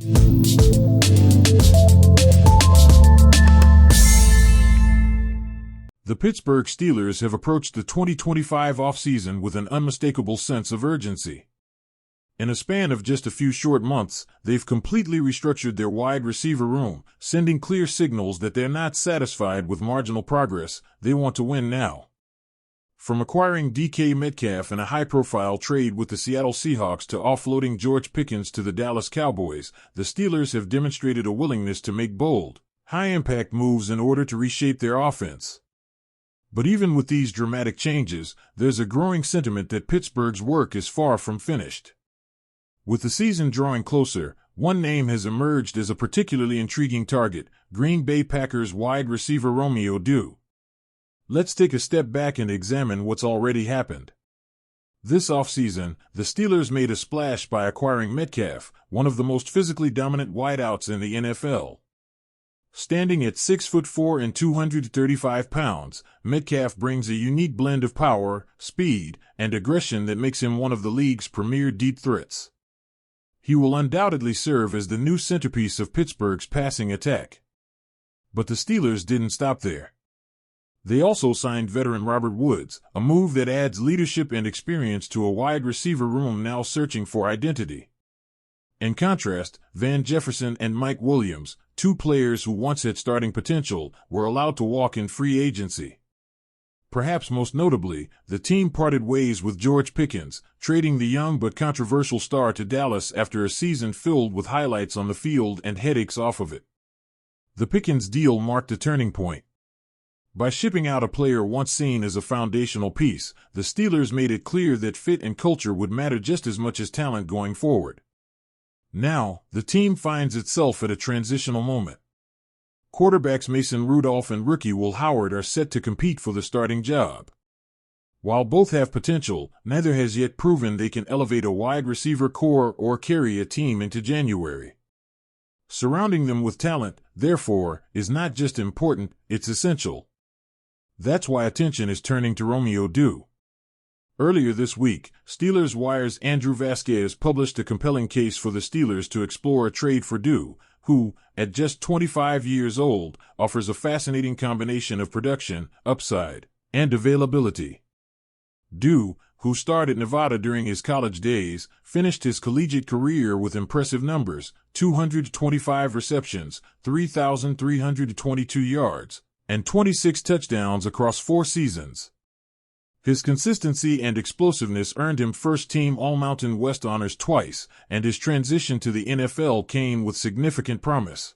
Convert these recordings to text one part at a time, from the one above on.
The Pittsburgh Steelers have approached the 2025 offseason with an unmistakable sense of urgency. In a span of just a few short months, they've completely restructured their wide receiver room, sending clear signals that they're not satisfied with marginal progress. They want to win now. From acquiring DK Metcalf in a high-profile trade with the Seattle Seahawks to offloading George Pickens to the Dallas Cowboys, the Steelers have demonstrated a willingness to make bold, high-impact moves in order to reshape their offense. But even with these dramatic changes, there's a growing sentiment that Pittsburgh's work is far from finished. With the season drawing closer, one name has emerged as a particularly intriguing target: Green Bay Packers wide receiver Romeo Doubs. Let's take a step back and examine what's already happened. This offseason, the Steelers made a splash by acquiring Metcalf, one of the most physically dominant wideouts in the NFL. Standing at 6'4" and 235 pounds, Metcalf brings a unique blend of power, speed, and aggression that makes him one of the league's premier deep threats. He will undoubtedly serve as the new centerpiece of Pittsburgh's passing attack. But the Steelers didn't stop there. They also signed veteran Robert Woods, a move that adds leadership and experience to a wide receiver room now searching for identity. In contrast, Van Jefferson and Mike Williams, two players who once had starting potential, were allowed to walk in free agency. Perhaps most notably, the team parted ways with George Pickens, trading the young but controversial star to Dallas after a season filled with highlights on the field and headaches off of it. The Pickens deal marked a turning point. By shipping out a player once seen as a foundational piece, the Steelers made it clear that fit and culture would matter just as much as talent going forward. Now, the team finds itself at a transitional moment. Quarterbacks Mason Rudolph and rookie Will Howard are set to compete for the starting job. While both have potential, neither has yet proven they can elevate a wide receiver core or carry a team into January. Surrounding them with talent, therefore, is not just important, it's essential. That's why attention is turning to Romeo Doubs. Earlier this week, Steelers Wire's Andrew Vasquez published a compelling case for the Steelers to explore a trade for Doubs, who, at just 25 years old, offers a fascinating combination of production, upside, and availability. Doubs, who starred at Nevada during his college days, finished his collegiate career with impressive numbers: 225 receptions, 3,322 yards, and 26 touchdowns across 4 seasons. His consistency and explosiveness earned him first-team All-Mountain West honors twice, and his transition to the NFL came with significant promise.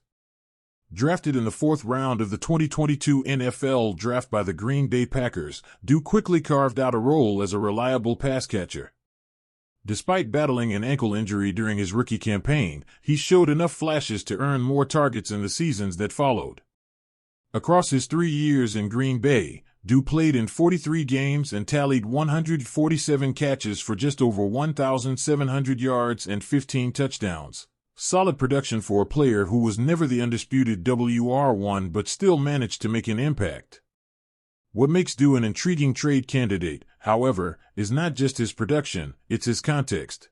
Drafted in the 4th round of the 2022 NFL Draft by the Green Bay Packers, Doubs quickly carved out a role as a reliable pass catcher. Despite battling an ankle injury during his rookie campaign, he showed enough flashes to earn more targets in the seasons that followed. Across his 3 years in Green Bay, Doubs played in 43 games and tallied 147 catches for just over 1,700 yards and 15 touchdowns. Solid production for a player who was never the undisputed WR1 but still managed to make an impact. What makes Doubs an intriguing trade candidate, however, is not just his production, it's his context.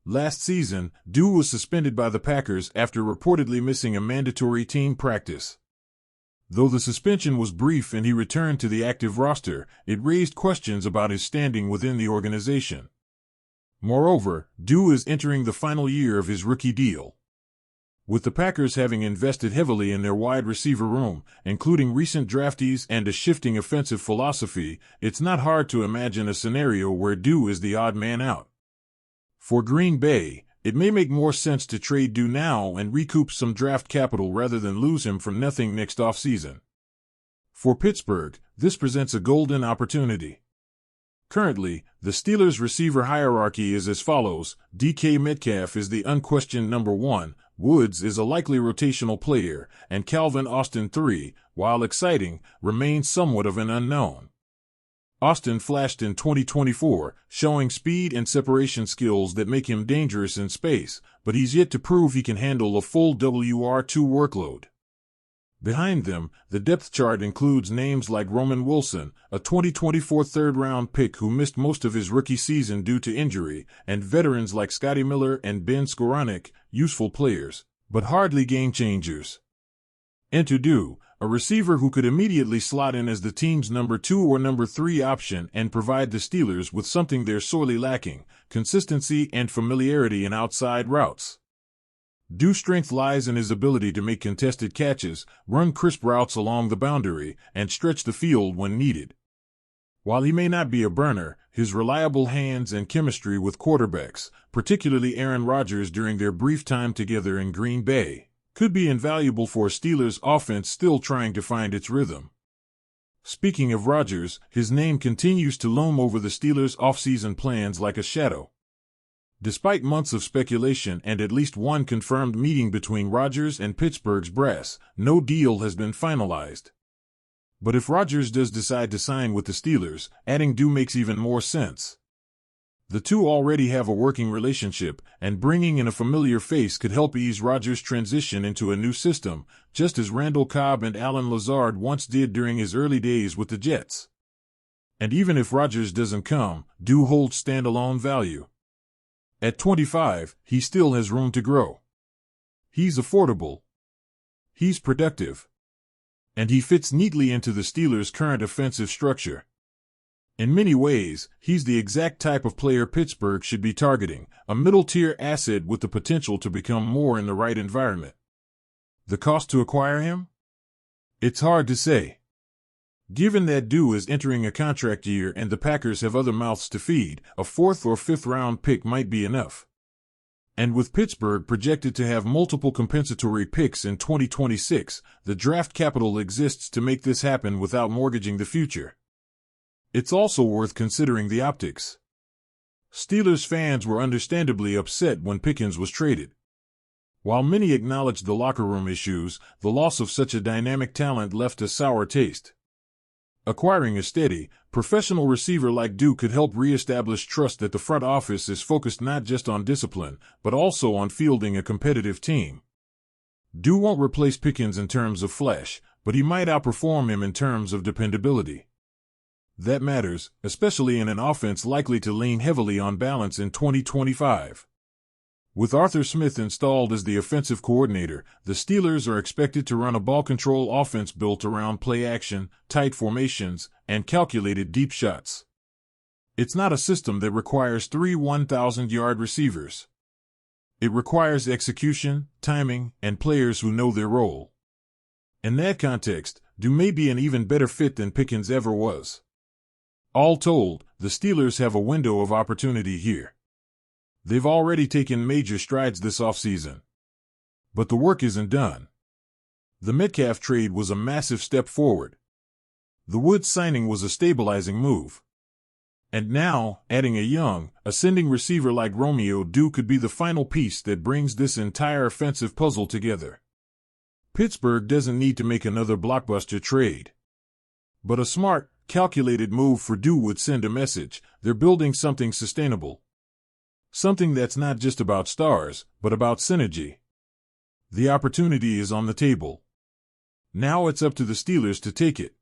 Last season, Doubs was suspended by the Packers after reportedly missing a mandatory team practice. Though the suspension was brief and he returned to the active roster, it raised questions about his standing within the organization. Moreover, Doubs is entering the final year of his rookie deal. With the Packers having invested heavily in their wide receiver room, including recent draftees and a shifting offensive philosophy, it's not hard to imagine a scenario where Doubs is the odd man out. For Green Bay, it may make more sense to trade Doubs now and recoup some draft capital rather than lose him for nothing next offseason. For Pittsburgh, this presents a golden opportunity. Currently, the Steelers' receiver hierarchy is as follows: DK Metcalf is the unquestioned number 1, Woods is a likely rotational player, and Calvin Austin III, while exciting, remains somewhat of an unknown. Austin flashed in 2024, showing speed and separation skills that make him dangerous in space, but he's yet to prove he can handle a full WR2 workload. Behind them, the depth chart includes names like Roman Wilson, a 2024 third-round pick who missed most of his rookie season due to injury, and veterans like Scotty Miller and Ben Skoranek, useful players, but hardly game-changers. Enter Dew, a receiver who could immediately slot in as the team's number 2 or number 3 option and provide the Steelers with something they're sorely lacking: consistency and familiarity in outside routes. Dew's strength lies in his ability to make contested catches, run crisp routes along the boundary, and stretch the field when needed. While he may not be a burner, his reliable hands and chemistry with quarterbacks, particularly Aaron Rodgers during their brief time together in Green Bay, could be invaluable for a Steelers offense still trying to find its rhythm. Speaking of Rodgers, his name continues to loom over the Steelers' offseason plans like a shadow. Despite months of speculation and at least one confirmed meeting between Rodgers and Pittsburgh's brass, no deal has been finalized. But if Rodgers does decide to sign with the Steelers, adding Dew makes even more sense. The two already have a working relationship, and bringing in a familiar face could help ease Rodgers' transition into a new system, just as Randall Cobb and Alan Lazard once did during his early days with the Jets. And even if Rodgers doesn't come, Dew holds standalone value. At 25, he still has room to grow. He's affordable. He's productive. And he fits neatly into the Steelers' current offensive structure. In many ways, he's the exact type of player Pittsburgh should be targeting, a middle-tier asset with the potential to become more in the right environment. The cost to acquire him? It's hard to say. Given that Dew is entering a contract year and the Packers have other mouths to feed, a 4th or 5th round pick might be enough. And with Pittsburgh projected to have multiple compensatory picks in 2026, the draft capital exists to make this happen without mortgaging the future. It's also worth considering the optics. Steelers fans were understandably upset when Pickens was traded. While many acknowledged the locker room issues, the loss of such a dynamic talent left a sour taste. Acquiring a steady, professional receiver like Dew could help reestablish trust that the front office is focused not just on discipline, but also on fielding a competitive team. Dew won't replace Pickens in terms of flash, but he might outperform him in terms of dependability. That matters, especially in an offense likely to lean heavily on balance in 2025. With Arthur Smith installed as the offensive coordinator, the Steelers are expected to run a ball-control offense built around play action, tight formations, and calculated deep shots. It's not a system that requires 3 1,000-yard receivers. It requires execution, timing, and players who know their role. In that context, Dew may be an even better fit than Pickens ever was. All told, the Steelers have a window of opportunity here. They've already taken major strides this offseason. But the work isn't done. The Metcalf trade was a massive step forward. The Woods signing was a stabilizing move. And now, adding a young, ascending receiver like Romeo Dew could be the final piece that brings this entire offensive puzzle together. Pittsburgh doesn't need to make another blockbuster trade. But a smart, calculated move for Dew would send a message: they're building something sustainable. Something that's not just about stars, but about synergy. The opportunity is on the table. Now it's up to the Steelers to take it.